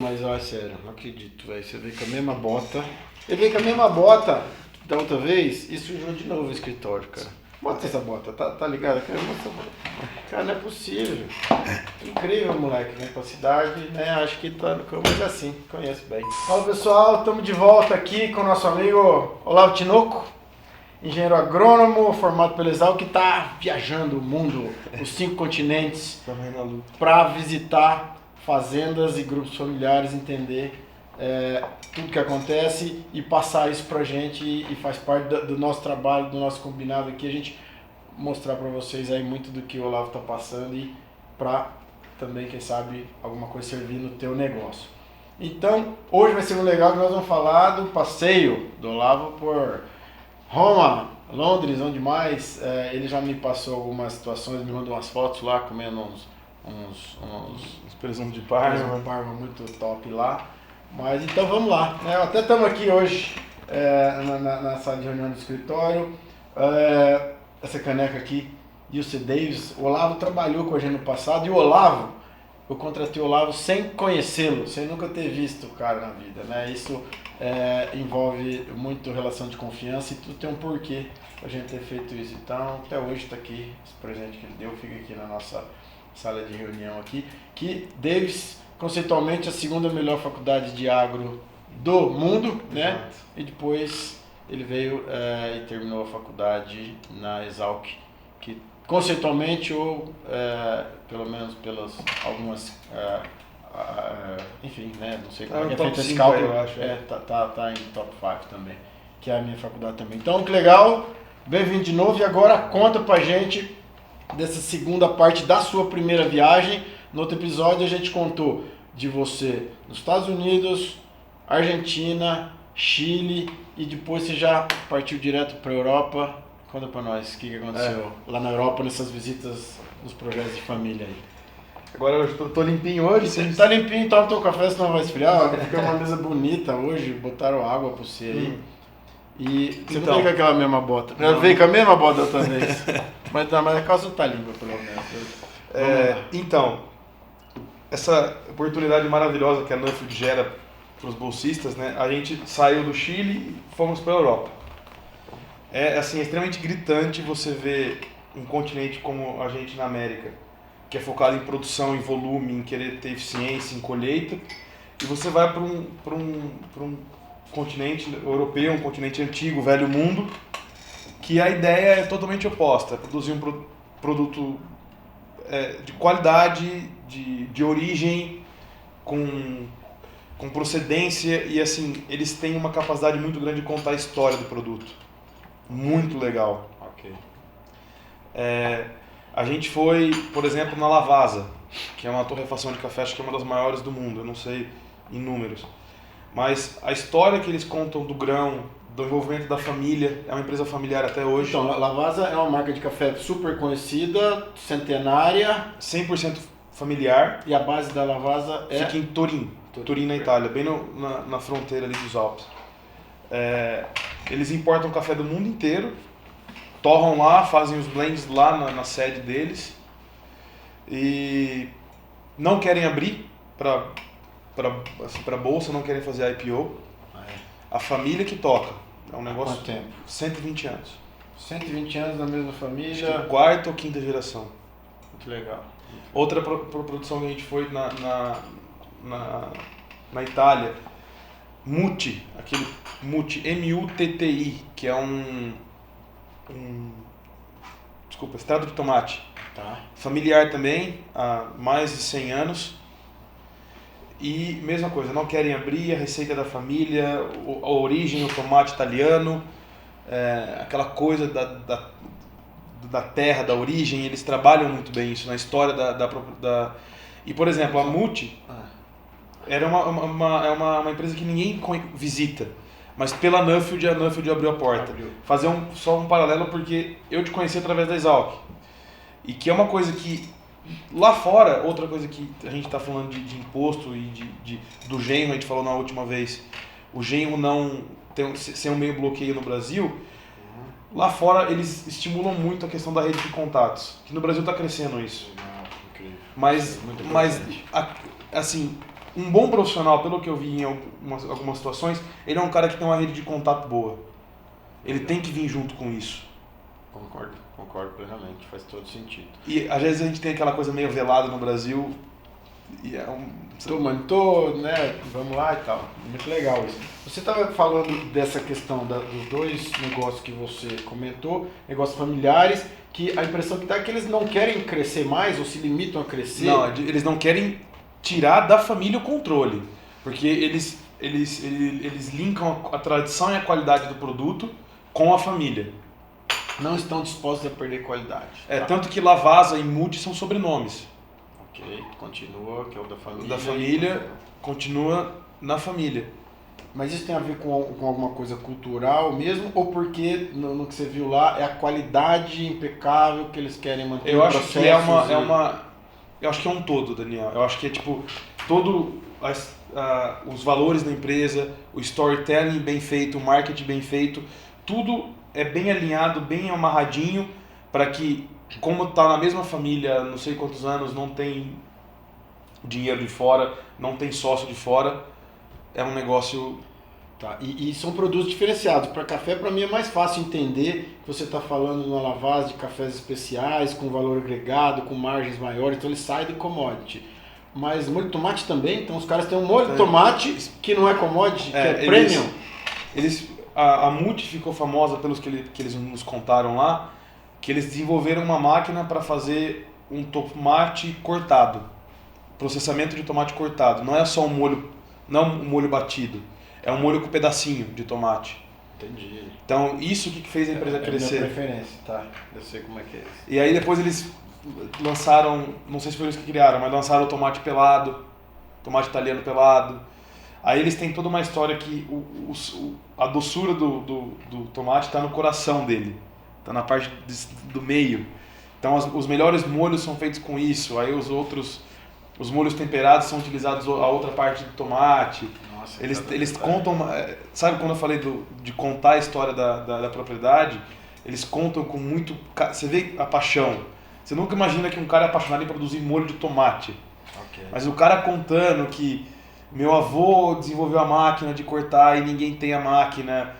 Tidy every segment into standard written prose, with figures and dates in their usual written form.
Mas ó, é sério, não acredito, velho. Você veio com a mesma bota. Ele veio com a mesma bota da outra vez e sujou de novo o escritório, cara. Bota essa bota, tá ligado? Cara, não é possível. Incrível, moleque. Vem pra cidade, né? Acho que tá no campo, mas é assim, conheço bem. Fala pessoal, estamos de volta aqui com o nosso amigo Olavo Tinoco, engenheiro agrônomo, formado pela Exal, que está viajando o mundo, os 5 continentes, para visitar fazendas e grupos familiares, entender tudo que acontece e passar isso pra gente, e faz parte do nosso trabalho, do nosso combinado aqui, a gente mostrar para vocês aí muito do que o Olavo está passando e para também, quem sabe, alguma coisa servir no teu negócio. Então, hoje vai ser um legal que nós vamos falar do passeio do Olavo por Roma, Londres, onde mais. Ele já me passou algumas situações, me mandou umas fotos lá comendo uns presunto de Parma. Um Parma muito top lá. Mas então vamos lá, né? Até estamos aqui hoje na sala de reunião do escritório. Essa caneca aqui, U.C. Davis. O Olavo trabalhou com a gente no passado e o Olavo, eu contratei o Olavo sem conhecê-lo, sem nunca ter visto o cara na vida, né? Isso envolve muito relação de confiança e tudo tem um porquê a gente ter feito isso. Então, até hoje está aqui, esse presente que ele deu, fica aqui na nossa sala de reunião aqui, que Davis, conceitualmente, a segunda melhor faculdade de agro do mundo, né? Exato. E depois ele veio e terminou a faculdade na Exalc, que conceitualmente, ou pelo menos pelas algumas, enfim, né? Não sei como é que é feito esse cálculo, eu acho. Tá em top 5 também, que é a minha faculdade também. Então, que legal, bem-vindo de novo, e agora conta pra gente dessa segunda parte da sua primeira viagem. No outro episódio a gente contou de você nos Estados Unidos, Argentina, Chile, e depois você já partiu direto para a Europa. Conta para nós o que aconteceu lá na Europa, nessas visitas nos projetos de família aí. Agora eu tô limpinho hoje. Você tá limpinho, toma teu café, senão vai esfriar. Fica uma mesa bonita hoje, botaram água para você aí. E você não veio com aquela mesma bota. Eu veio com a mesma bota outra vez. Mas a calça tá limpa, pelo menos. Então, essa oportunidade maravilhosa que a Nuffield gera para os bolsistas, né? A gente saiu do Chile e fomos para a Europa. É extremamente gritante você ver um continente como a gente na América, que é focado em produção, em volume, em querer ter eficiência, em colheita, e você vai para um continente europeu, um continente antigo, velho mundo, que a ideia é totalmente oposta, é produzir um produto de qualidade, de origem, com procedência, e assim, eles têm uma capacidade muito grande de contar a história do produto. Muito legal. Ok. A gente foi, por exemplo, na Lavazza, que é uma torrefação de café, acho que é uma das maiores do mundo, eu não sei em números. Mas a história que eles contam do grão, do envolvimento da família, é uma empresa familiar até hoje. Então, Lavazza é uma marca de café super conhecida, centenária. 100% familiar. E a base da Lavazza fica em Turim, na Itália, bem na fronteira ali dos Alpes. Eles importam café do mundo inteiro, torram lá, fazem os blends lá na sede deles e não querem abrir para bolsa, não querem fazer IPO. A família que toca. É um negócio. Quanto tempo? 120 anos. 120 anos na mesma família. Acho que quarta ou quinta geração. Muito legal. Outra produção que a gente foi na Itália, Mutti, aquele Mutti, M-U-T-T-I, que é extrato de tomate. Tá. Familiar também, há mais de 100 anos. E mesma coisa, não querem abrir, a receita da família, a origem, o tomate italiano, aquela coisa da terra, da origem, eles trabalham muito bem isso na história da. E, por exemplo, a Mutti era uma empresa que ninguém visita, mas pela Nuffield, a Nuffield abriu a porta. Fazer só um paralelo, porque eu te conheci através da Exalc, e que é uma coisa que lá fora, outra coisa que a gente está falando de imposto e do genro, a gente falou na última vez, o genro não ser um meio bloqueio no Brasil. Lá fora eles estimulam muito a questão da rede de contatos, que no Brasil está crescendo isso. Incrível. Mas assim, um bom profissional, pelo que eu vi em algumas situações, ele é um cara que tem uma rede de contato boa. Ele tem que vir junto com isso. Concordo plenamente, faz todo sentido. E às vezes a gente tem aquela coisa meio velada no Brasil, e né, vamos lá e tal. Muito legal isso. Você estava falando dessa questão dos dois negócios que você comentou, negócios familiares, que a impressão que dá é que eles não querem crescer mais ou se limitam a crescer. Não, eles não querem tirar da família o controle, porque eles linkam a tradição e a qualidade do produto com a família. Não estão dispostos a perder qualidade. Tanto que Lavazza e Multi são sobrenomes. Ok, continua, que é o da família. O da família continua na família. Mas isso tem a ver com alguma coisa cultural mesmo? Ou porque, no que você viu lá, é a qualidade impecável que eles querem manter? Eu acho que eu acho que é um todo, Daniel. Eu acho que é tipo, os valores da empresa, o storytelling bem feito, o marketing bem feito, tudo é bem alinhado, bem amarradinho, para que, como está na mesma família, não sei quantos anos, não tem dinheiro de fora, não tem sócio de fora, é um negócio... Tá. E são produtos diferenciados. Para café, para mim, é mais fácil entender que você está falando numa Lavazza de cafés especiais, com valor agregado, com margens maiores, então ele sai do commodity. Mas molho de tomate também, então os caras têm um molho de tomate que não é commodity, que é premium. A Multi ficou famosa pelos que eles nos contaram lá, que eles desenvolveram uma máquina para fazer um tomate cortado, processamento de tomate cortado. Não é só um molho, não um molho batido, é um molho com pedacinho de tomate. Entendi. Então isso que fez a empresa crescer. É minha preferência, tá? Eu sei como é que é isso. E aí depois eles lançaram, não sei se foi eles que criaram, mas lançaram o tomate pelado, tomate italiano pelado. Aí eles têm toda uma história que a doçura do tomate está no coração dele, está na parte do meio. Então os melhores molhos são feitos com isso, aí os molhos temperados são utilizados a outra parte do tomate. Nossa, eles contam, sabe quando eu falei de contar a história da propriedade, eles contam com muito, você vê a paixão. Você nunca imagina que um cara é apaixonado em produzir molho de tomate. Okay. Mas o cara contando que meu avô desenvolveu a máquina de cortar e ninguém tem a máquina.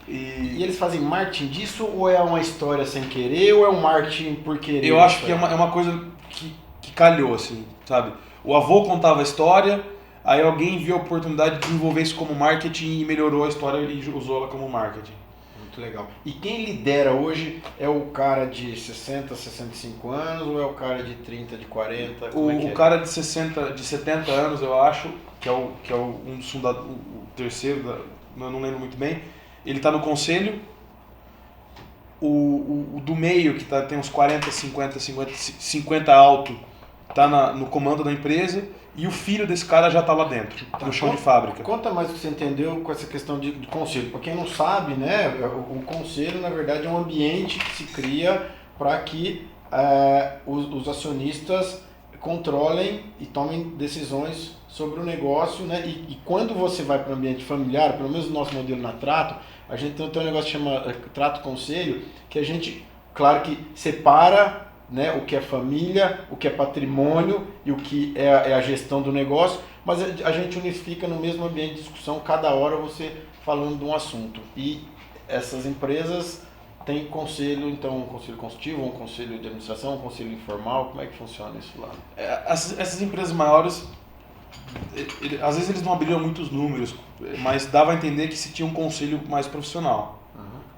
E eles fazem marketing disso ou é uma história sem querer ou é um marketing por querer? Eu acho que é uma coisa que calhou, assim, sabe? O avô contava a história, aí alguém viu a oportunidade de desenvolver isso como marketing e melhorou a história e usou ela como marketing. Muito legal. E quem lidera hoje é o cara de 60, 65 anos ou é o cara de 30, de 40? O cara de 70 anos, eu acho, que é um dos fundadores, o terceiro, eu não lembro muito bem, ele está no conselho. O do meio, que tem uns 40, 50 alto, está no comando da empresa, e o filho desse cara já está lá dentro, no chão de fábrica. Conta mais o que você entendeu com essa questão de conselho. Para quem não sabe, né, o conselho, na verdade, é um ambiente que se cria para que os acionistas controlem e tomem decisões sobre o negócio, né? E quando você vai para o ambiente familiar, pelo menos no nosso modelo na Trato, a gente tem um negócio que chama Trato Conselho, que a gente, claro que separa, né, o que é família, o que é patrimônio e o que é a gestão do negócio, mas a gente unifica no mesmo ambiente de discussão, cada hora você falando de um assunto. E essas empresas têm conselho, então um conselho consultivo, um conselho de administração, um conselho informal, como é que funciona isso lá? Essas empresas maiores, às vezes eles não abriam muitos números, mas dava a entender que se tinha um conselho mais profissional.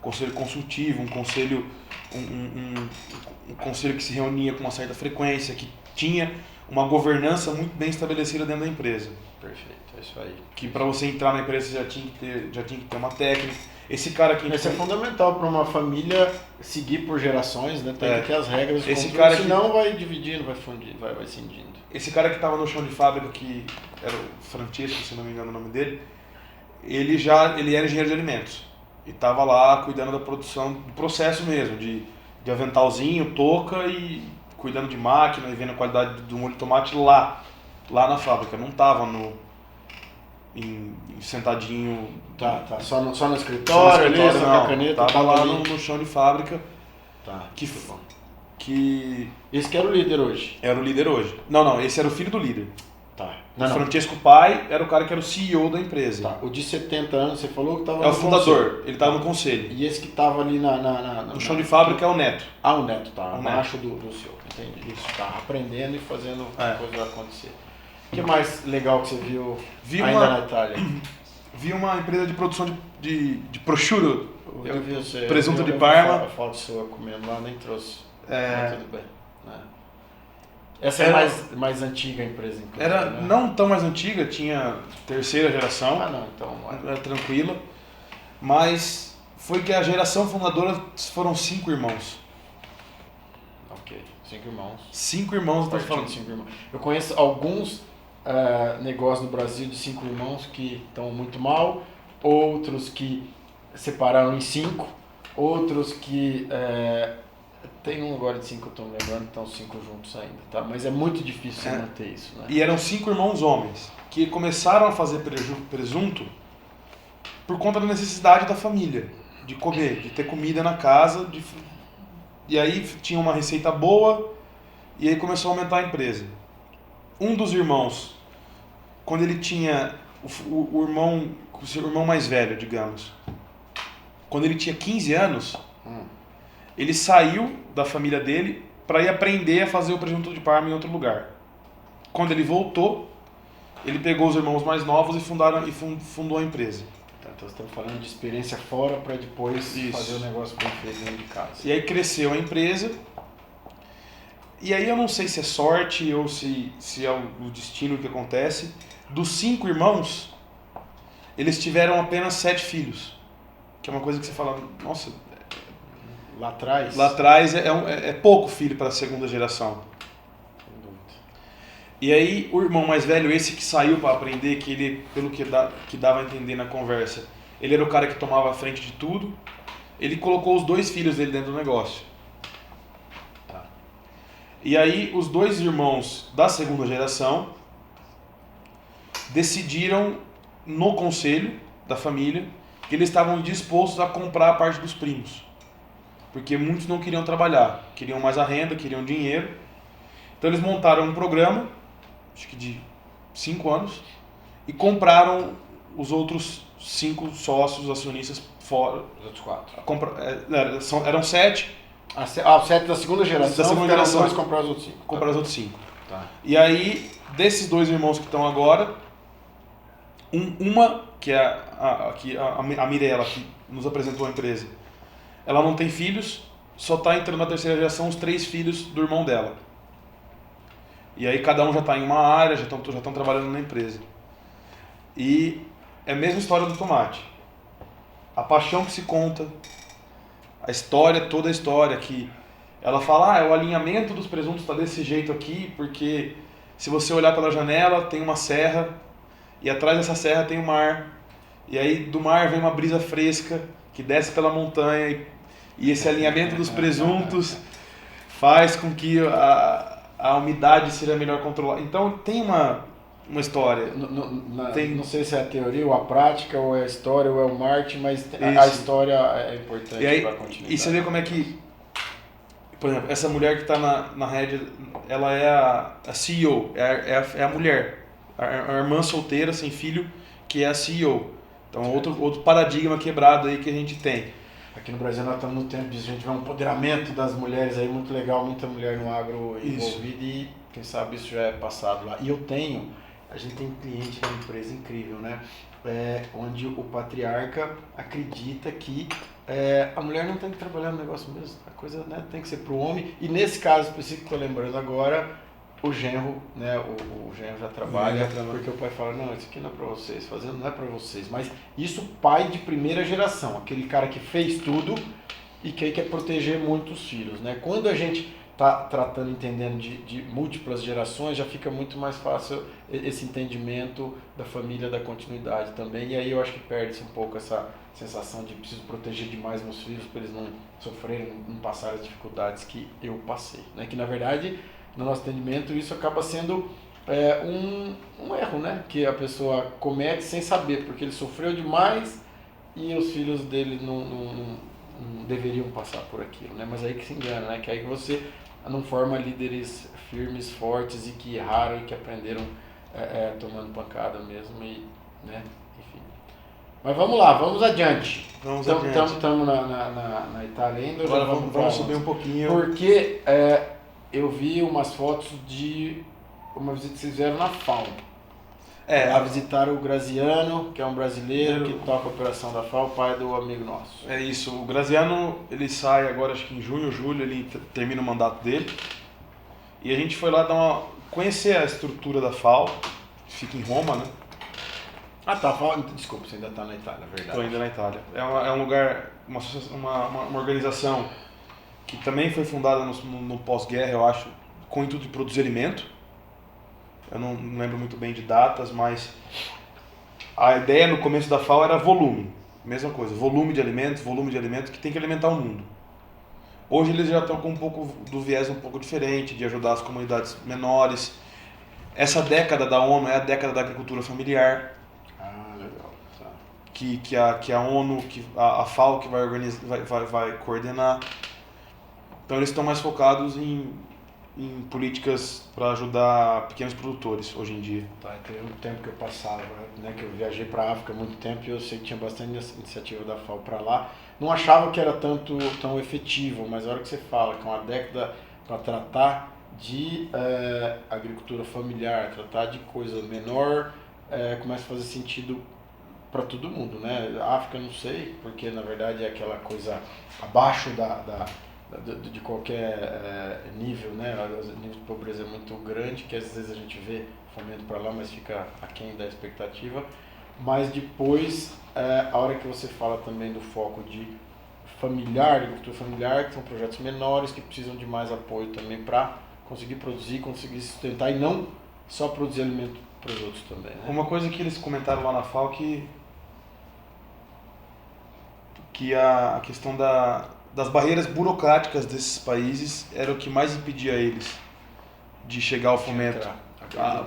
Conselho consultivo, um conselho um conselho que se reunia com uma certa frequência, que tinha uma governança muito bem estabelecida dentro da empresa. Perfeito, é isso aí. Que para você entrar na empresa você já tinha que ter uma técnica. Esse cara aqui... Isso é fundamental para uma família seguir por gerações, né? Tem que ter as regras, senão vai dividindo, vai fundindo, vai cindindo. Esse cara que estava no chão de fábrica, que era o Francisco, se não me engano o nome dele, ele era engenheiro de alimentos. E estava lá cuidando da produção, do processo mesmo, de aventalzinho, touca e cuidando de máquina e vendo a qualidade do molho de tomate lá na fábrica. Não estava sentadinho... Tá. Só no escritório, ali, só com a caneta. Estava lá no chão de fábrica. Tá, que... Esse que era o líder hoje? Era o líder hoje. Não, esse era o filho do líder. Tá. O Francesco Pai era o cara que era o CEO da empresa. Tá. O de 70 anos, você falou que estava É o fundador, ele estava no conselho. E esse que estava ali no chão de fábrica é o Neto. Ah, o Neto, tá. O Abaixo do senhor. Entendi. Isso. Tá aprendendo e fazendo a coisa acontecer. O que mais legal que você viu na Itália? Vi uma empresa de produção de prosciutto. Eu vi você. Presunto de Parma. A foto sua comendo lá, nem trouxe. É... Tudo bem. Essa é mais antiga a empresa, era né? Não tão mais antiga, tinha terceira geração. Ah, não, então era tranquila. Mas foi que a geração fundadora foram 5 irmãos. Ok, 5 irmãos. 5 irmãos, eu tô falando. 5 irmãos. Eu conheço alguns negócios no Brasil de 5 irmãos que estão muito mal, outros que separaram em 5, outros que tem um agora de 5 que eu estou me lembrando, estão 5 juntos ainda, tá? Mas é muito difícil você manter isso, né? E eram 5 irmãos homens que começaram a fazer presunto por conta da necessidade da família, de comer, de ter comida na casa. E aí tinha uma receita boa e aí começou a aumentar a empresa. Um dos irmãos, quando ele tinha o irmão mais velho, digamos, quando ele tinha 15 anos, ele saiu da família dele para ir aprender a fazer o presunto de Parma em outro lugar. Quando ele voltou, ele pegou os irmãos mais novos e fundou a empresa. Então estamos falando de experiência fora para depois fazer o negócio bem feito dentro de casa. E aí cresceu a empresa. E aí eu não sei se é sorte ou se é o destino que acontece. Dos 5 irmãos, eles tiveram apenas 7 filhos. Que é uma coisa que você fala, nossa... Lá atrás? Lá atrás é pouco filho para a segunda geração. Sem dúvida. E aí o irmão mais velho, esse que saiu para aprender, que ele, pelo que dava a entender na conversa, ele era o cara que tomava a frente de tudo, ele colocou os 2 filhos dele dentro do negócio. Tá. E aí os 2 irmãos da segunda geração decidiram no conselho da família que eles estavam dispostos a comprar a parte dos primos. Porque muitos não queriam trabalhar, queriam mais a renda, queriam dinheiro. Então eles montaram um programa, acho que de 5 anos, e compraram os outros 5 sócios acionistas fora. Os outros 4. Eram 7. Os 7 da segunda geração, da segunda geração. Dois, comprar os outros 5. Comprar os outros 5. Tá. E aí, desses 2 irmãos que estão agora, uma, que é a Mirella, que nos apresentou a empresa, ela não tem filhos, só está entrando na terceira geração os 3 filhos do irmão dela. E aí cada um já está em uma área, já estão trabalhando na empresa. E é a mesma história do tomate. A paixão que se conta, a história, toda a história, que ela fala, o alinhamento dos presuntos está desse jeito aqui, porque se você olhar pela janela tem uma serra, e atrás dessa serra tem o mar, e aí do mar vem uma brisa fresca, que desce pela montanha e esse alinhamento dos presuntos faz com que a umidade seja melhor controlada. Então tem uma história. Não sei se é a teoria ou a prática, ou é a história ou é o marketing, mas a história é importante para continuar. E você vê como é que, por exemplo, essa mulher que está na rede, ela é a CEO, é a mulher, a irmã solteira, sem filho, que é a CEO. Então, outro paradigma quebrado aí que a gente tem. Aqui no Brasil nós estamos no tempo de a gente ver um empoderamento das mulheres aí muito legal, muita mulher no agro envolvida e quem sabe isso já é passado lá. E a gente tem um cliente na empresa incrível, né? Onde o patriarca acredita que a mulher não tem que trabalhar no negócio mesmo, a coisa, né, tem que ser para o homem. E nesse caso específico que estou lembrando agora, o genro, né, o genro já trabalha, porque o pai fala, não, isso aqui não é para vocês, fazendo não é para vocês, mas isso pai de primeira geração, aquele cara que fez tudo e que aí quer proteger muito os filhos, né? Quando a gente está tratando, entendendo de múltiplas gerações, já fica muito mais fácil esse entendimento da família, da continuidade também, e aí eu acho que perde-se um pouco essa sensação de preciso proteger demais meus filhos para eles não sofrerem, não passarem as dificuldades que eu passei, né? Que na verdade, no nosso entendimento, isso acaba sendo um erro, né? Que a pessoa comete sem saber, porque ele sofreu demais e os filhos dele não deveriam passar por aquilo, né? Mas aí que se engana, né? Que aí você não forma líderes firmes, fortes e que erraram e que aprenderam tomando pancada mesmo e, né, enfim. Mas vamos lá, vamos adiante. Estamos na Itália ainda. Agora vamos subir um pouquinho. Porque eu vi umas fotos de uma visita que vocês fizeram na FAO. Lá visitaram o Graziano, que é um brasileiro que toca a operação da FAO, pai do amigo nosso. É isso, o Graziano ele sai agora, acho que em junho ou julho, ele termina o mandato dele. E a gente foi lá conhecer a estrutura da FAO, que fica em Roma, né? Ah, tá, FAO, desculpa, você ainda está na Itália, é verdade. Estou ainda na Itália. É um lugar, uma organização que também foi fundada no pós-guerra, eu acho, com o intuito de produzir alimento. Eu não lembro muito bem de datas, mas a ideia no começo da FAO era volume. Mesma coisa, volume de alimentos que tem que alimentar o mundo. Hoje eles já estão com um pouco do viés um pouco diferente, de ajudar as comunidades menores. Essa década da ONU é a década da agricultura familiar. Ah, legal. Tá. Que a ONU, a FAO que vai coordenar. Então eles estão mais focados em políticas para ajudar pequenos produtores hoje em dia. Tá, tem um tempo que eu passava, né, que eu viajei para a África há muito tempo e eu sei que tinha bastante iniciativa da FAO para lá. Não achava que era tão efetivo, mas a hora que você fala que é uma década para tratar de agricultura familiar, tratar de coisa menor, começa a fazer sentido para todo mundo, né? A África não sei, porque na verdade é aquela coisa abaixo de qualquer nível, né? O nível de pobreza é muito grande, que às vezes a gente vê fomento para lá, mas fica aquém da expectativa. Mas depois, a hora que você fala também do foco de agricultura familiar, que são projetos menores, que precisam de mais apoio também para conseguir produzir, conseguir sustentar e não só produzir alimento para os outros também, né? Uma coisa que eles comentaram lá na FAO que a questão das barreiras burocráticas desses países era o que mais impedia eles de chegar ao fomento.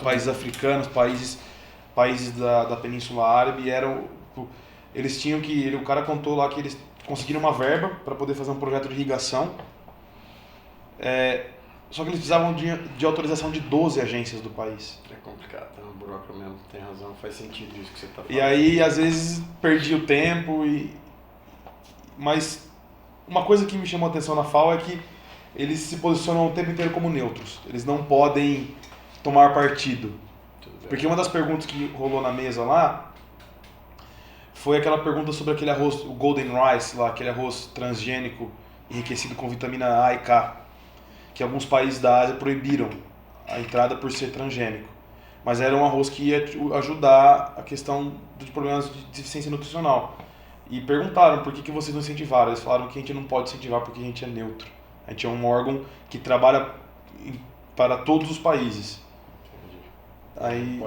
Países africanos, países da Península Árabe, eles tinham o cara contou lá que eles conseguiram uma verba para poder fazer um projeto de irrigação, só que eles precisavam de autorização de 12 agências do país. É complicado, é uma burocracia mesmo, tem razão, faz sentido isso que você está falando. E aí, às vezes, perdia o tempo, mas uma coisa que me chamou a atenção na FAO é que eles se posicionam o tempo inteiro como neutros. Eles não podem tomar partido. Porque uma das perguntas que rolou na mesa lá foi aquela pergunta sobre aquele arroz, o Golden Rice, lá, aquele arroz transgênico enriquecido com vitamina A e K, que alguns países da Ásia proibiram a entrada por ser transgênico. Mas era um arroz que ia ajudar a questão de problemas de deficiência nutricional. E perguntaram por que vocês não incentivaram. Eles falaram que a gente não pode incentivar porque a gente é neutro. A gente é um órgão que trabalha para todos os países. Aí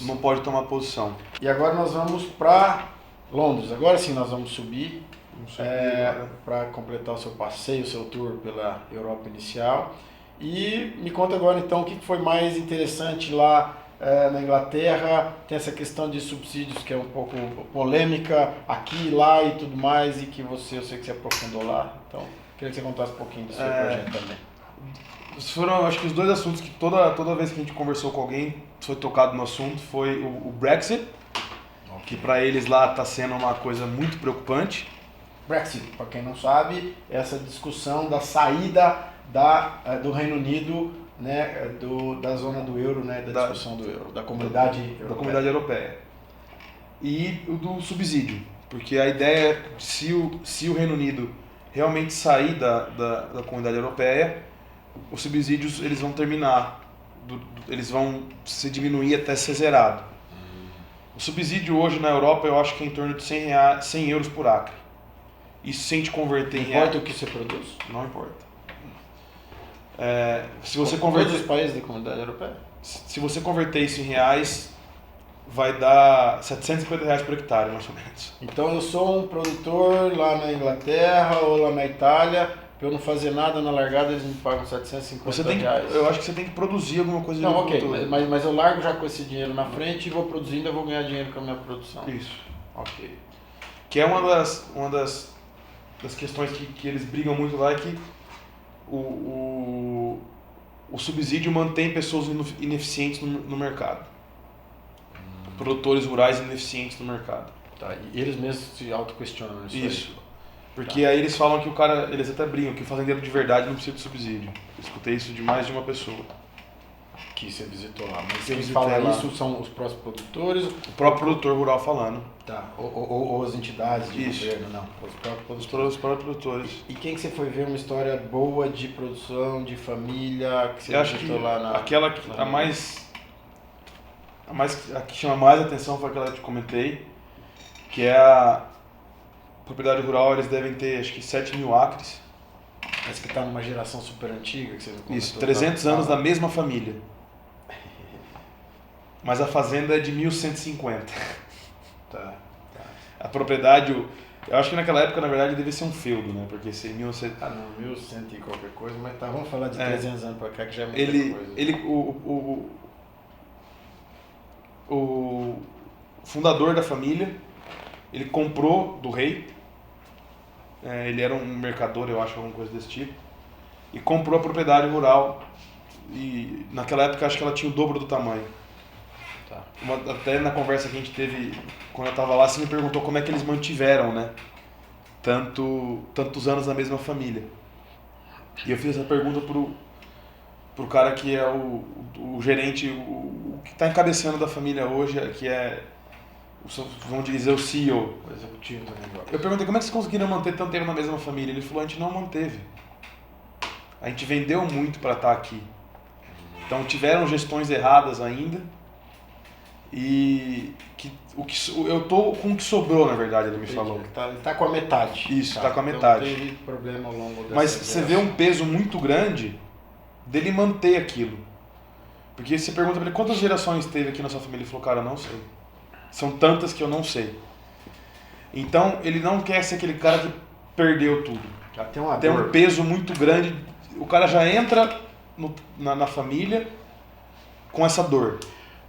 não pode tomar posição. E agora nós vamos para Londres. Agora sim nós vamos subir para completar o seu passeio, o seu tour pela Europa inicial. E me conta agora então o que foi mais interessante lá na Inglaterra. Tem essa questão de subsídios que é um pouco polêmica aqui, lá e tudo mais, e que eu sei que você aprofundou lá. Então, queria que você contasse um pouquinho do seu projeto também. Foram, acho que os dois assuntos que toda vez que a gente conversou com alguém foi tocado no assunto foi o Brexit, que para eles lá está sendo uma coisa muito preocupante. Brexit, para quem não sabe, é essa discussão da saída do Reino Unido, né, da zona do euro, né, da discussão do euro, da comunidade europeia. E o do subsídio, porque a ideia é se o Reino Unido realmente sair da comunidade europeia, os subsídios eles vão terminar, eles vão se diminuir até ser zerado. O subsídio hoje na Europa eu acho que é em torno de 100 euros por acre. Isso sem te converter em reais. Não importa o que você produz? Não importa. Se você converter todos os países da comunidade europeia? Se você converter isso em reais, vai dar R$750 por hectare, mais ou menos. Então eu sou um produtor lá na Inglaterra ou lá na Itália, para eu não fazer nada na largada, eles me pagam R$750. Eu acho que você tem que produzir alguma coisa de agricultura. Não, ok, mas eu largo já com esse dinheiro na frente e vou produzindo, eu vou ganhar dinheiro com a minha produção. Isso. Ok. Que é uma das questões que eles brigam muito lá, é que o subsídio mantém pessoas ineficientes no mercado. produtores rurais ineficientes no mercado. Tá, e eles mesmos se auto-questionam Isso. aí. Porque aí eles falam que o cara, eles até brincam, que o fazendeiro de verdade não precisa de subsídio. Eu escutei isso de mais de uma pessoa. Que você visitou lá. Mas Eu quem visitei fala lá. isso são os próprios produtores? O próprio produtor rural falando. Tá. Ou as entidades de Isso. governo, não. Os próprios Os produtores. próprios produtores. E quem que você foi ver uma história boa de produção, de família, que você Eu acho que visitou lá na... aquela que a que chama mais atenção foi aquela que eu te comentei, que é a propriedade rural, eles devem ter acho que 7.000 acres. Mas que tá numa geração super antiga, que você me comentou. Isso, 300 anos da mesma família. Mas a fazenda é de 1150. Tá. A propriedade, eu acho que naquela época, na verdade, devia ser um feudo, né? Porque se 1100... Ah, não, 1100 e qualquer coisa, mas tá, vamos falar de É. 300 anos pra cá, que já é muita coisa. O fundador da família, ele comprou do rei, ele era um mercador, eu acho, alguma coisa desse tipo, e comprou a propriedade rural, e naquela época acho que ela tinha o dobro do tamanho. Tá. Até na conversa que a gente teve, quando eu estava lá, você me perguntou como é que eles mantiveram, né? Tantos anos na mesma família. E eu fiz essa pergunta pro cara que é o gerente, o que está encabeçando da família hoje, que é, vamos dizer, o CEO. O executivo do negócio. Eu perguntei como é que vocês conseguiram manter tanto tempo na mesma família. Ele falou, a gente não manteve. A gente vendeu muito para estar aqui. Então tiveram gestões erradas ainda. E eu tô com o que sobrou, na verdade, ele me falou. Ele tá com a metade. Isso, tá com a metade. Então teve problema ao longo dessa Mas você vê um peso muito grande dele manter aquilo. Porque você pergunta pra ele quantas gerações teve aqui na sua família, ele falou, cara, eu não sei. São tantas que eu não sei. Então ele não quer ser aquele cara que perdeu tudo. Já tem uma Tem dor. um peso muito grande. O cara já entra na família com essa dor.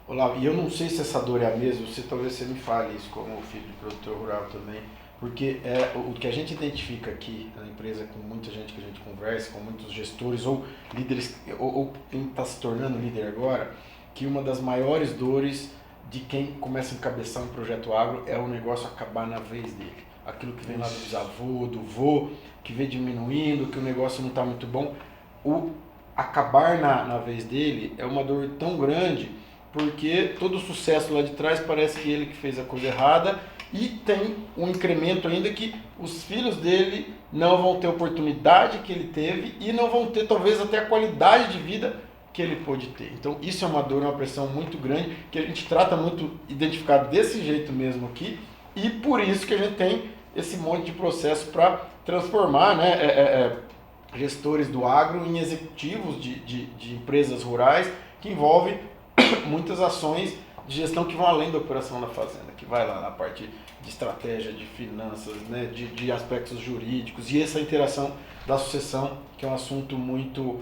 Olá, e eu não sei se essa dor é a mesma, talvez você me fale isso como filho de produtor rural também, porque o que a gente identifica aqui na empresa com muita gente que a gente conversa, com muitos gestores ou líderes, ou quem está se tornando líder agora, que uma das maiores dores de quem começa a encabeçar um projeto agro é o negócio acabar na vez dele. Aquilo que vem lá do bisavô, do vô, que vem diminuindo, que o negócio não está muito bom. O acabar na vez dele é uma dor tão grande, porque todo o sucesso lá de trás parece que ele que fez a coisa errada e tem um incremento ainda que os filhos dele não vão ter a oportunidade que ele teve e não vão ter talvez até a qualidade de vida que ele pôde ter. Então isso é uma dor, uma pressão muito grande que a gente trata muito identificado desse jeito mesmo aqui e por isso que a gente tem esse monte de processo para transformar, né, gestores do agro em executivos de empresas rurais que envolvem muitas ações de gestão que vão além da operação da fazenda, que vai lá na parte de estratégia, de finanças, né, de aspectos jurídicos e essa interação da sucessão, que é um assunto muito,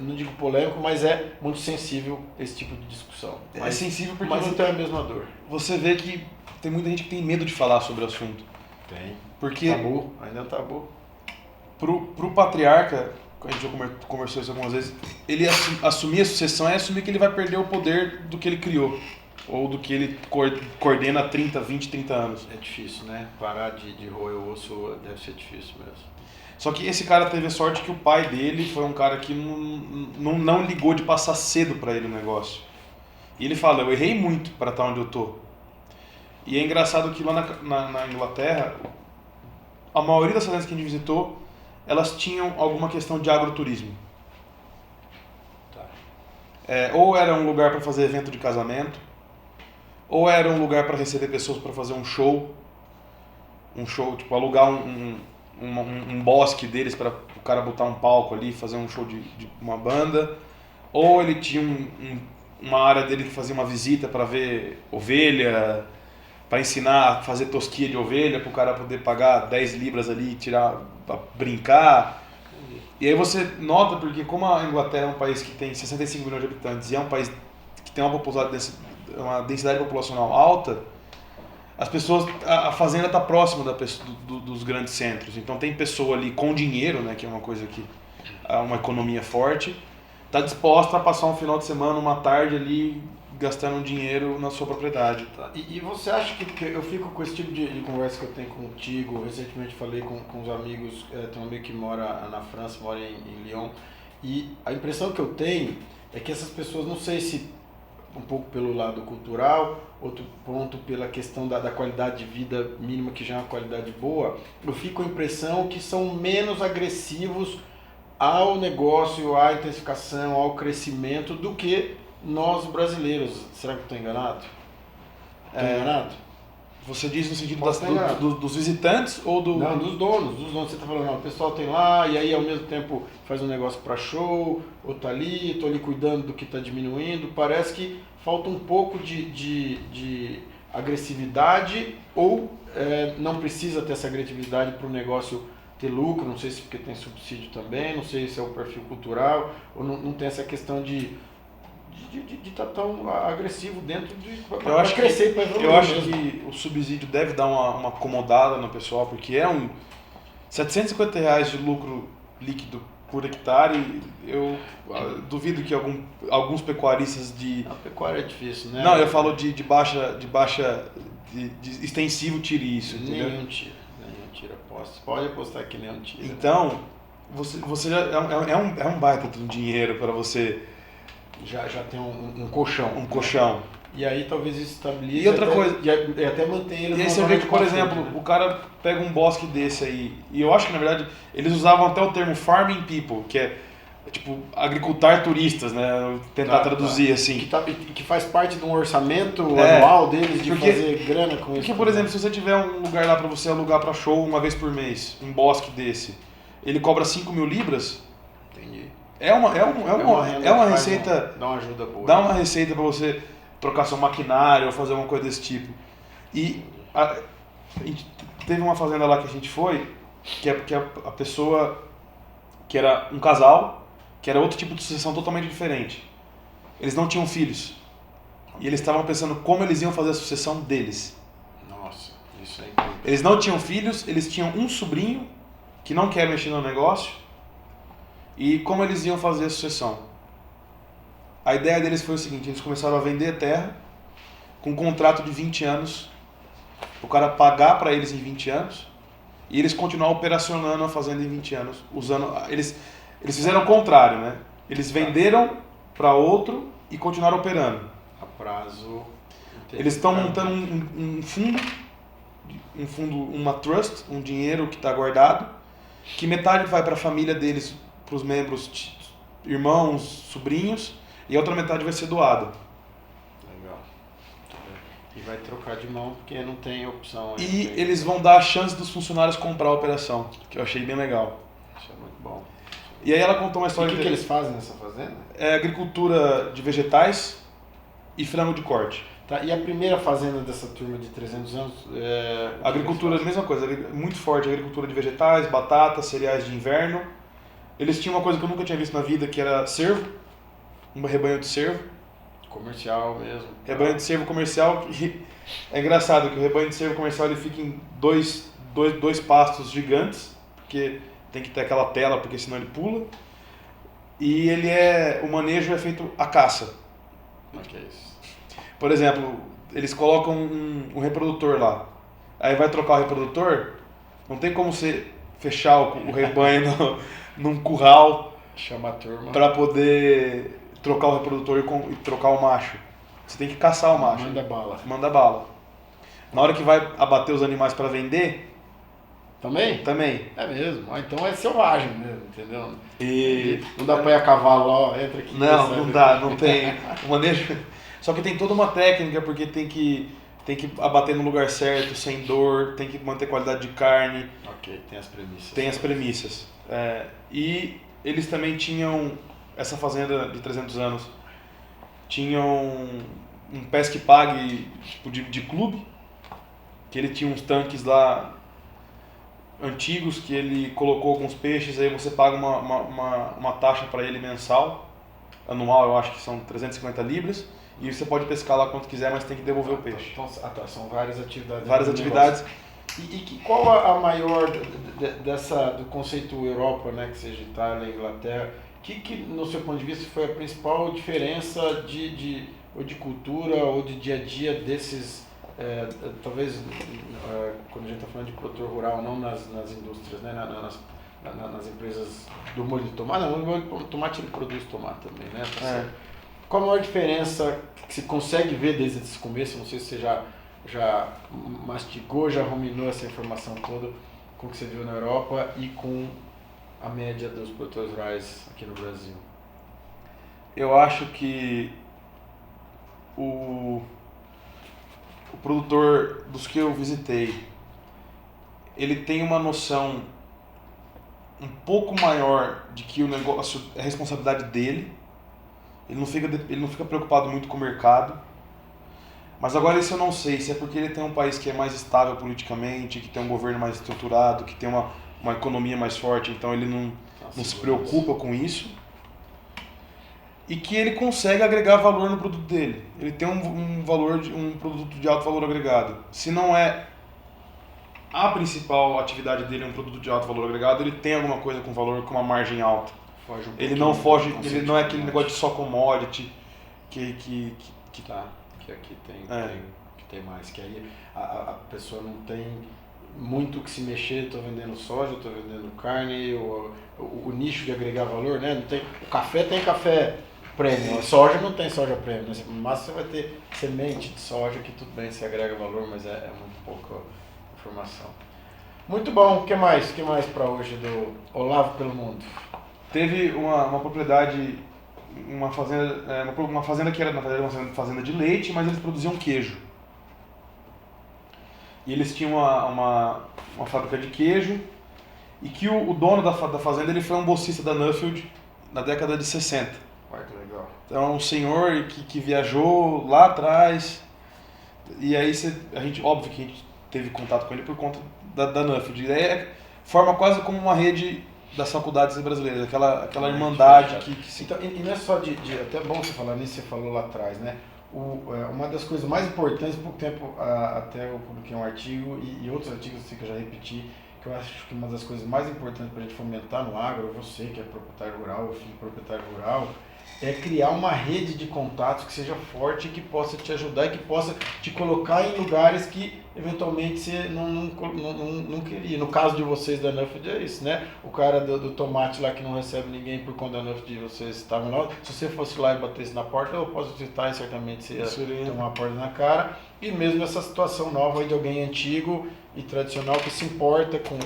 não digo polêmico, mas é muito sensível esse tipo de discussão. É sensível porque mas então é a mesma dor. Você vê que tem muita gente que tem medo de falar sobre o assunto. Tem. Porque Tabu, ainda é um tabu. pro patriarca, a gente já conversou isso algumas vezes, ele assumir a sucessão é assumir que ele vai perder o poder do que ele criou. Ou do que ele coordena há 30, 20, 30 anos. É difícil, né? Parar de roer o osso deve ser difícil mesmo. Só que esse cara teve a sorte que o pai dele foi um cara que não ligou de passar cedo para ele o negócio. E ele fala, eu errei muito para estar onde eu tô. E é engraçado que lá na Inglaterra, a maioria das fazendas que a gente visitou, elas tinham alguma questão de agroturismo. Tá. Ou era um lugar para fazer evento de casamento, ou era um lugar para receber pessoas para fazer um show, tipo alugar um bosque deles para o cara botar um palco ali, fazer um show de uma banda, ou ele tinha uma área dele que fazia uma visita para ver ovelha, para ensinar a fazer tosquia de ovelha, para o cara poder pagar 10 libras ali e tirar, para brincar. E aí você nota, porque como a Inglaterra é um país que tem 65 milhões de habitantes e é um país que tem uma densidade populacional alta, as pessoas, a fazenda está próxima dos grandes centros. Então tem pessoa ali com dinheiro, né, que é uma coisa que uma economia forte, está disposta a passar um final de semana, uma tarde ali gastando um dinheiro na sua propriedade. Tá. E você acha que eu fico com esse tipo de conversa que eu tenho contigo? Recentemente falei com os amigos, tem um amigo que mora na França, mora em Lyon, e a impressão que eu tenho é que essas pessoas, não sei se um pouco pelo lado cultural, outro ponto pela questão da qualidade de vida mínima, que já é uma qualidade boa, eu fico com a impressão que são menos agressivos ao negócio, à intensificação, ao crescimento do que nós brasileiros. Será que eu estou enganado? Estou enganado? Você diz no sentido Posso estar enganado. dos visitantes ou do... Não, dos donos. Você está falando, não, o pessoal tem lá e aí ao mesmo tempo faz um negócio para show, ou tá ali, tô ali cuidando do que está diminuindo. Parece que falta um pouco de agressividade ou não precisa ter essa agressividade para o negócio ter lucro, não sei se porque tem subsídio também, não sei se é o perfil cultural, ou não tem essa questão de estar tão agressivo dentro de para crescer, para evoluir. Eu acho mesmo. Que o subsídio deve dar uma acomodada no pessoal, porque é um R$750 de lucro líquido por hectare. Eu duvido que alguns pecuaristas de... A pecuária é difícil, né? Não, eu falo de extensivo tire isso, entendeu? Nenhum tira, pode apostar que nenhum tira. Então, você já é um baita de um dinheiro para você... Já tem um colchão. Um colchão. E aí talvez isso estabilize. E outra coisa. E até manter ele. E aí você vê que, por exemplo, né? O cara pega um bosque desse aí. E eu acho que, na verdade, eles usavam até o termo farming people, que é tipo agricultar turistas, né? Tentar traduzir assim. Que faz parte de um orçamento anual deles de fazer grana com isso. Porque, por exemplo, se você tiver um lugar lá para você alugar para show uma vez por mês, um bosque desse, ele cobra 5.000 libras. Entendi. É uma receita. Dá uma ajuda boa. Dá uma receita para você trocar seu maquinário ou fazer uma coisa desse tipo. E a gente teve uma fazenda lá que a gente foi, que a pessoa, que era um casal, que era outro tipo de sucessão totalmente diferente. Eles não tinham filhos. E eles estavam pensando como eles iam fazer a sucessão deles. Nossa, isso é incrível. Eles não tinham filhos, eles tinham um sobrinho que não quer mexer no negócio. E como eles iam fazer a sucessão? A ideia deles foi o seguinte, eles começaram a vender terra com um contrato de 20 anos, o cara pagar para eles em 20 anos, e eles continuar operacionando a fazenda em 20 anos, usando... Eles fizeram o contrário, né? Eles venderam para outro e continuaram operando. A prazo... Eles estão montando um fundo, uma trust, um dinheiro que está guardado, que metade vai para a família deles, para os membros, irmãos, sobrinhos, e a outra metade vai ser doada. Legal. E vai trocar de mão porque não tem opção. E eles vão dar a chance dos funcionários comprar a operação, que eu achei bem legal. Isso é muito bom. E aí ela contou uma história... E o que eles fazem nessa fazenda? É agricultura de vegetais e frango de corte. Tá, e a primeira fazenda dessa turma de 300 anos? Agricultura, mesma coisa, muito forte, agricultura de vegetais, batatas, cereais de inverno. Eles tinham uma coisa que eu nunca tinha visto na vida, que era cervo, um rebanho de cervo. Comercial mesmo. Rebanho de cervo comercial, que é engraçado que o rebanho de cervo comercial ele fica em dois pastos gigantes, porque tem que ter aquela tela, porque senão ele pula. E o manejo é feito à caça. Como é que é isso? Por exemplo, eles colocam um reprodutor lá. Aí vai trocar o reprodutor, não tem como você fechar o rebanho num curral, chama a turma para poder trocar o reprodutor e trocar o macho. Você tem que caçar o macho. Manda bala. Na hora que vai abater os animais para vender... Também? É mesmo. Então é selvagem mesmo, entendeu? E... Não dá para ir a cavalo, ó, entra aqui. Não dá, não tem. O manejo... Só que tem toda uma técnica, porque tem que abater no lugar certo, sem dor, tem que manter qualidade de carne. Ok, tem as premissas. Tem as premissas. E eles também tinham, essa fazenda de 300 anos, tinham um pesque pague tipo de clube, que ele tinha uns tanques lá antigos, que ele colocou alguns peixes, aí você paga uma taxa para ele mensal, anual eu acho que são 350 libras, e você pode pescar lá quanto quiser, mas tem que devolver o peixe. Então, são várias atividades. Várias atividades. E qual a maior do conceito Europa, né, que seja Itália, Inglaterra, que no seu ponto de vista foi a principal diferença ou de cultura, ou de dia a dia desses, talvez quando a gente está falando de produtor rural, não nas indústrias, né? Nas empresas do molho de tomate. Não, o molho de tomate ele produz tomate também, né? Qual a maior diferença que se consegue ver desde esse começo? Não sei se você já mastigou, já ruminou essa informação toda com o que você viu na Europa e com a média dos produtores rurais aqui no Brasil. Eu acho que o produtor dos que eu visitei, ele tem uma noção um pouco maior de que o negócio é responsabilidade dele. Ele não fica preocupado muito com o mercado. Mas agora isso eu não sei, se é porque ele tem um país que é mais estável politicamente, que tem um governo mais estruturado, que tem uma economia mais forte, então ele não se preocupa com isso. E que ele consegue agregar valor no produto dele. Ele tem um produto de alto valor agregado. Se não é a principal atividade dele, um produto de alto valor agregado, ele tem alguma coisa com valor com uma margem alta. Ele não foge, ele não é aquele negócio de só commodity que aqui tem mais, que aí a pessoa não tem muito o que se mexer, estou vendendo soja, estou vendendo carne, o nicho de agregar valor, né? Não tem, o café tem café premium, a soja não tem soja premium, né? Mas você vai ter semente de soja que tudo bem, você agrega valor, mas é muito pouca informação. Muito bom, o que mais para hoje do Olavo pelo Mundo? Teve uma propriedade, uma fazenda que era na verdade uma fazenda de leite, mas eles produziam queijo. E eles tinham uma fábrica de queijo e que o dono da fazenda ele foi um bolsista da Nuffield na década de 60. Olha que legal. Então é um senhor que viajou lá atrás e aí óbvio que a gente teve contato com ele por conta da Nuffield. E aí forma quase como uma rede das faculdades brasileiras, aquela irmandade que se... Então, e não é só até bom você falar nisso, você falou lá atrás, né? Uma das coisas mais importantes, por pouco tempo até eu publiquei um artigo e outros artigos que eu já repeti, que eu acho que uma das coisas mais importantes para a gente fomentar no agro, você que é proprietário rural, ou filho de proprietário rural, é criar uma rede de contatos que seja forte e que possa te ajudar e que possa te colocar em lugares que eventualmente você não queria. No caso de vocês da Nuffield é isso, né? O cara do tomate lá que não recebe ninguém por conta da Nuffield, vocês estavam lá. Se você fosse lá e batesse na porta, eu posso citar e certamente você ia tomar uma porta na cara. E mesmo essa situação nova aí de alguém antigo e tradicional que se importa com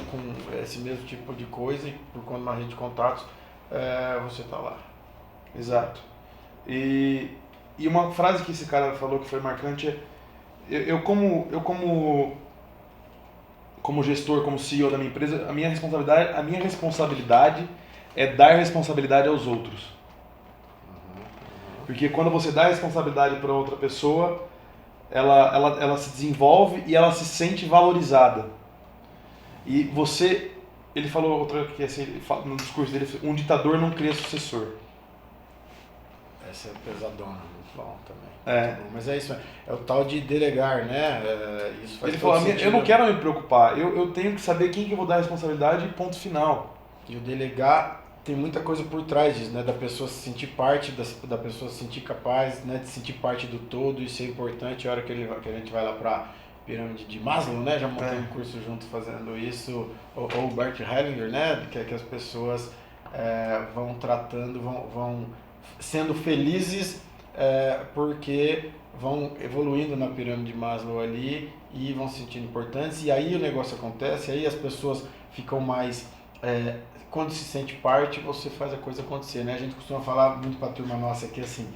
esse mesmo tipo de coisa e por conta de uma rede de contatos, você está lá. Exato. E uma frase que esse cara falou que foi marcante é: eu como gestor, como CEO da minha empresa, a minha responsabilidade é dar responsabilidade aos outros. Porque quando você dá responsabilidade para outra pessoa, ela se desenvolve e ela se sente valorizada. E ele falou outra que assim, no discurso dele, um ditador não cria sucessor. Essa é pesadona, muito bom também. É. Bom, mas é isso, é o tal de delegar, né? Isso faz ele falou, sentido. eu não quero me preocupar, eu tenho que saber quem que eu vou dar a responsabilidade e ponto final. E o delegar tem muita coisa por trás disso, né? Da pessoa se sentir parte, da pessoa se sentir capaz, né? De se sentir parte do todo, isso é importante. A hora que a gente vai lá para pirâmide de Maslow, né? Já montei um curso junto fazendo isso, ou o Bert Hellinger, né? Que as pessoas vão tratando, vão sendo felizes porque vão evoluindo na pirâmide de Maslow ali e vão se sentindo importantes, e aí o negócio acontece, aí as pessoas ficam mais... quando se sente parte, você faz a coisa acontecer, né? A gente costuma falar muito para a turma nossa aqui assim,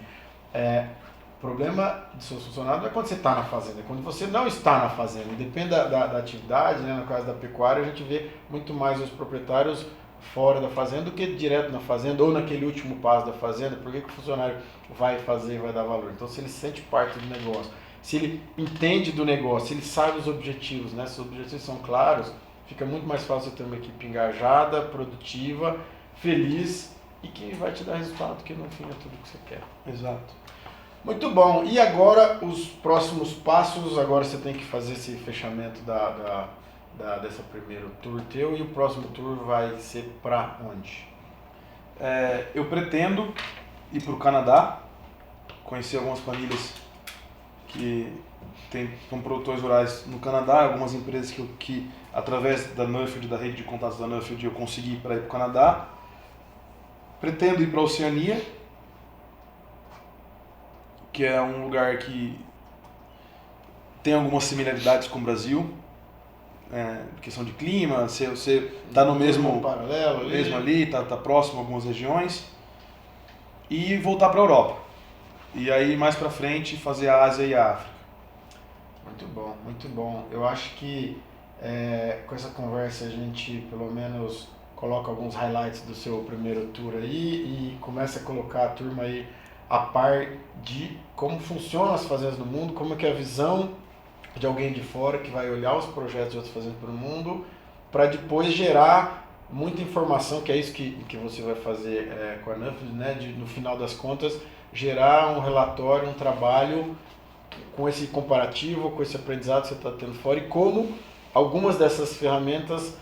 o problema do seu funcionário não é quando você está na fazenda, é quando você não está na fazenda. Depende da atividade, né? No caso da pecuária, a gente vê muito mais os proprietários fora da fazenda do que direto na fazenda ou naquele último passo da fazenda. Por que o funcionário vai fazer e vai dar valor? Então, se ele se sente parte do negócio, se ele entende do negócio, se ele sabe os objetivos, né? Se os objetivos são claros, fica muito mais fácil ter uma equipe engajada, produtiva, feliz e que vai te dar resultado, que no fim é tudo que você quer. Exato. Muito bom. E agora os próximos passos? Agora você tem que fazer esse fechamento dessa primeiro tour teu, e o próximo tour vai ser para onde? Eu pretendo ir para o Canadá conheci algumas famílias que são produtores rurais no Canadá, algumas empresas que através da Nuffield, da rede de contatos da Nuffield, eu consegui para ir para o Canadá. Pretendo ir para a Oceania, que é um lugar que tem algumas similaridades com o Brasil, questão de clima, você está no mesmo paralelo ali, mesmo ali, tá próximo a algumas regiões, e voltar para a Europa. E aí mais para frente fazer a Ásia e a África. Muito bom, muito bom. Eu acho que com essa conversa a gente pelo menos coloca alguns highlights do seu primeiro tour aí e começa a colocar a turma aí a par de como funcionam as fazendas no mundo, como é que é a visão de alguém de fora que vai olhar os projetos de outras fazendas pelo mundo, para depois gerar muita informação, que é isso que você vai fazer com a Nuffield, né? No final das contas, gerar um relatório, um trabalho com esse comparativo, com esse aprendizado que você está tendo fora e como algumas dessas ferramentas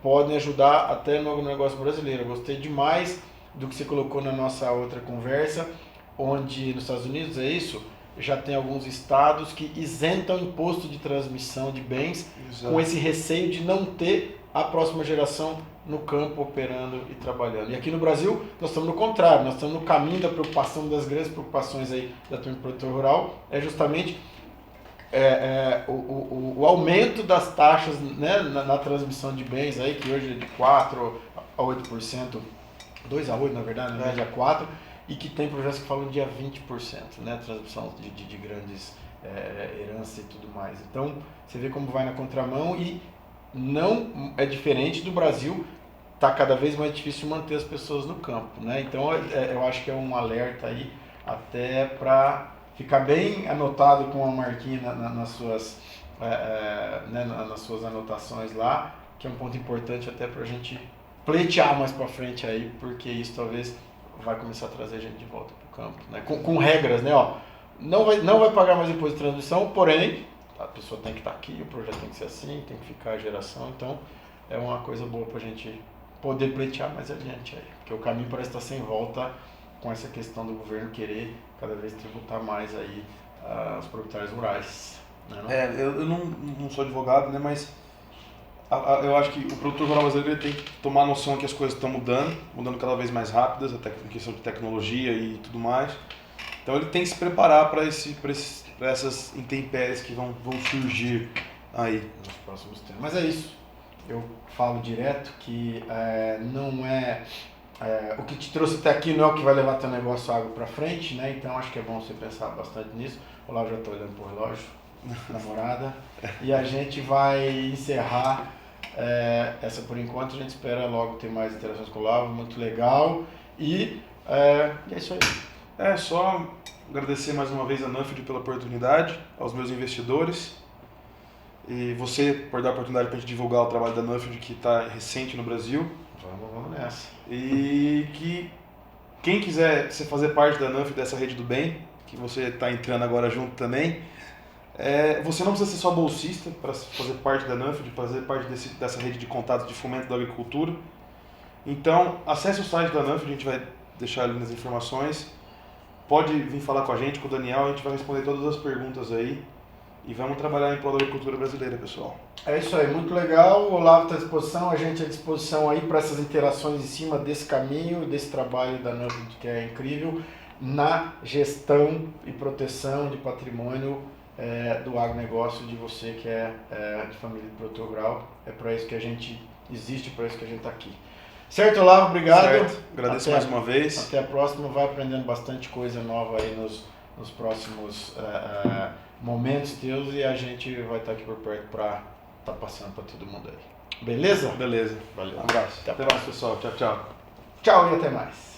podem ajudar até no negócio brasileiro. Eu gostei demais do que você colocou na nossa outra conversa, onde nos Estados Unidos é isso, já tem alguns estados que isentam imposto de transmissão de bens. Exato. Com esse receio de não ter a próxima geração no campo operando e trabalhando. E aqui no Brasil nós estamos no contrário, nós estamos no caminho da preocupação, das grandes preocupações aí da turma do produtor rural, é justamente o aumento das taxas, né, na transmissão de bens, aí, que hoje é de 4% a 8%, 2% a 8% na verdade, na média 4%, e que tem projetos que falam de a 20%, né, transmissão de grandes heranças e tudo mais. Então você vê como vai na contramão e não é diferente do Brasil, está cada vez mais difícil manter as pessoas no campo, né? Então eu acho que é um alerta aí até para ficar bem anotado com uma marquinha nas suas anotações lá, que é um ponto importante até para a gente pleitear mais para frente aí, porque isso talvez vai começar a trazer gente de volta para o campo, né? Com regras, né? Ó, não vai pagar mais imposto de transmissão, porém a pessoa tem que estar aqui, o projeto tem que ser assim, tem que ficar a geração, então é uma coisa boa para a gente poder pleitear mais adiante aí, porque o caminho parece estar sem volta com essa questão do governo querer cada vez tributar mais aí os proprietários rurais. Né, eu não sou advogado, né, mas eu acho que o produtor rural brasileiro tem que tomar noção que as coisas estão mudando cada vez mais rápidas, até em questão de tecnologia e tudo mais. Então ele tem que se preparar para essas intempéries que vão surgir aí nos próximos tempos. Mas é isso. Eu falo direto que não o que te trouxe até aqui não é o que vai levar teu negócio água para frente, né? Então acho que é bom você pensar bastante nisso. O Olavo já está olhando pro relógio, namorada, e a gente vai encerrar essa por enquanto. A gente espera logo ter mais interações com o Olavo, muito legal. E é isso aí. Só agradecer mais uma vez a Nuffield pela oportunidade, aos meus investidores e você por dar a oportunidade para a gente divulgar o trabalho da Nuffield, que está recente no Brasil. Vamos nessa. E que quem quiser fazer parte da Nuffield, dessa rede do bem, que você está entrando agora junto também, você não precisa ser só bolsista para fazer parte da Nuffield, fazer parte dessa rede de contatos de fomento da agricultura. Então, acesse o site da Nuffield, a gente vai deixar ali nas informações. Pode vir falar com a gente, com o Daniel, a gente vai responder todas as perguntas aí. E vamos trabalhar em prol da agricultura brasileira, pessoal. É isso aí, muito legal. O Olavo está à disposição, a gente à disposição aí para essas interações em cima desse caminho, desse trabalho da Nuffield, que é incrível, na gestão e proteção de patrimônio do agronegócio de você que é de família de produtor rural. É para isso que a gente existe, para isso que a gente está aqui. Certo, Olavo? Obrigado. Certo. Agradeço mais uma vez. Até a próxima. Vai aprendendo bastante coisa nova aí nos próximos momentos teus e a gente vai estar aqui por perto para estar passando para todo mundo aí. Beleza? Beleza. Valeu. Um abraço. Até mais, pessoal. Tchau, tchau. Tchau e até mais.